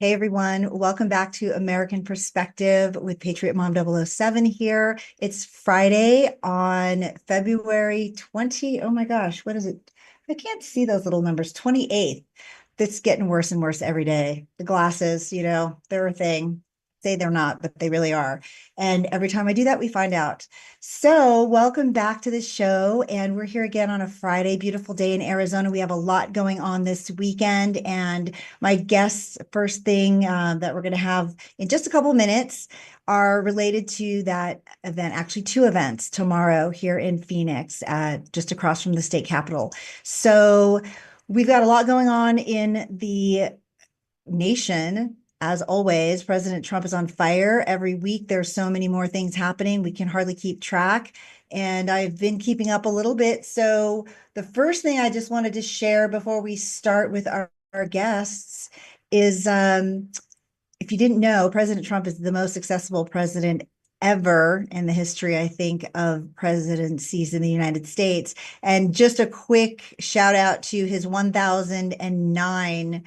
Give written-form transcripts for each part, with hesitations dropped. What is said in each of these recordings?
Hey everyone, welcome back to American Perspective with Patriot Mom 007 here. It's Friday on February 20. Oh my gosh, what is it? I can't see those little numbers. 28th. That's getting worse and worse every day. The glasses, they're a thing. Say they're not, but they really are. And every time I do that, we find out. So, welcome back to the show. And we're here again on a Friday, beautiful day in Arizona. We have a lot going on this weekend. And my guests, first thing that we're going to have in just a couple of minutes, are related to that event, actually, two events tomorrow here in Phoenix, just across from the state capitol. So, we've got a lot going on in the nation. As always, President Trump is on fire. Every week, there's so many more things happening. We can hardly keep track. And I've been keeping up a little bit. So, the first thing I just wanted to share before we start with our guests is if you didn't know, President Trump is the most successful president ever in the history, I think, of presidencies in the United States. And just a quick shout out to his 1,009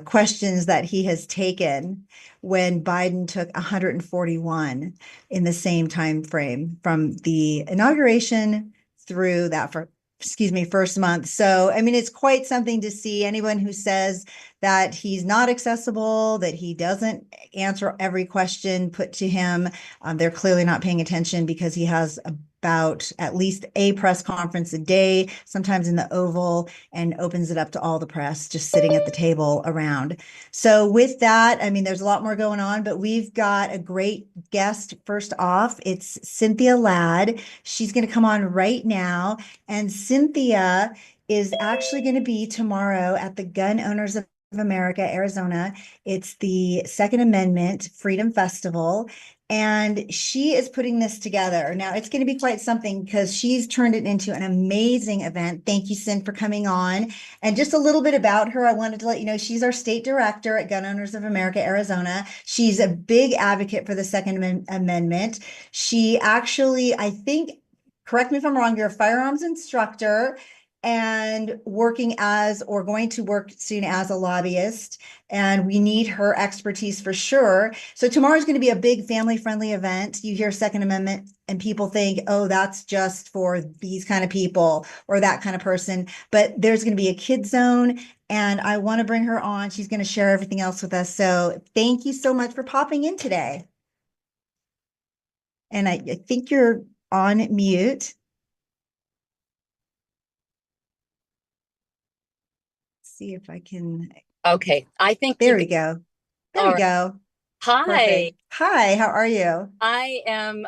questions that he has taken when Biden took 141 in the same time frame from the inauguration through that first month. So, I mean, it's quite something to see. Anyone who says that he's not accessible, that he doesn't answer every question put to him, they're clearly not paying attention, because he has about at least a press conference a day, sometimes in the Oval, and opens it up to all the press just sitting at the table around. So with that, I mean, there's a lot more going on, but we've got a great guest. First off, it's Cyn Ladd. She's going to come on right now. And Cynthia is actually going to be tomorrow at the Gun Owners of America, Arizona. It's the Second Amendment Freedom Festival. And she is putting this together. Now, it's going to be quite something, because she's turned it into an amazing event. Thank you, Cyn, for coming on. And just a little bit about her, I wanted to let you know she's our state director at Gun Owners of America, Arizona. She's a big advocate for the Second Amendment. She actually, I think, correct me if I'm wrong, you're a firearms instructor and working as, or going to work soon as, a lobbyist. And we need her expertise for sure. So tomorrow's going to be a big family-friendly event. You hear Second Amendment and people think, oh, that's just for these kind of people or that kind of person. But there's going to be a kid zone, and I want to bring her on. She's going to share everything else with us. So thank you so much for popping in today. And I think you're on mute. See if I can. Okay, I think There we go. There all we right. go. Hi, Perfect. Hi, how are you? I am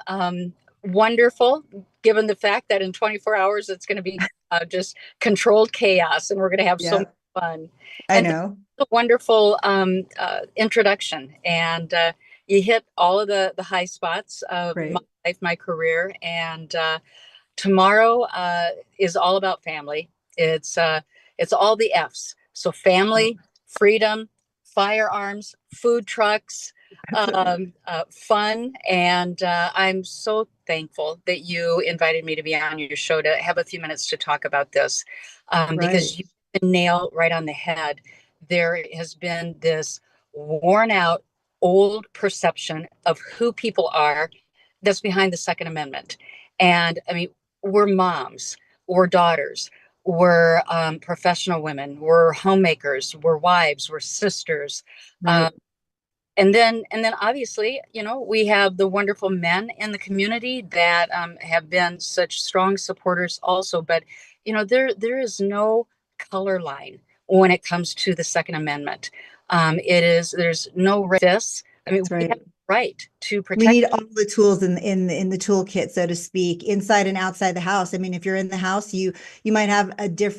wonderful, given the fact that in 24 hours it's going to be just controlled chaos, and we're going to have so much Yep, fun. I And thank know. you for a wonderful introduction, and you hit all of the high spots of my Great. life, my career, and tomorrow is all about family. It's all the F's. So family, freedom, firearms, food trucks, fun, and I'm so thankful that you invited me to be on your show to have a few minutes to talk about this, Right. because you hit the nail right on the head. There has been this worn out old perception of who people are that's behind the Second Amendment. And I mean, we're moms, we're daughters, we're professional women, we're homemakers, we're wives, we're sisters. Right. Um, and then obviously, we have the wonderful men in the community that have been such strong supporters also. But there is no color line when it comes to the Second Amendment. There's no this. I mean, That's we have right. the right to We protect. need all the tools in the toolkit, so to speak, inside and outside the house. I mean, if you're in the house, you might have a different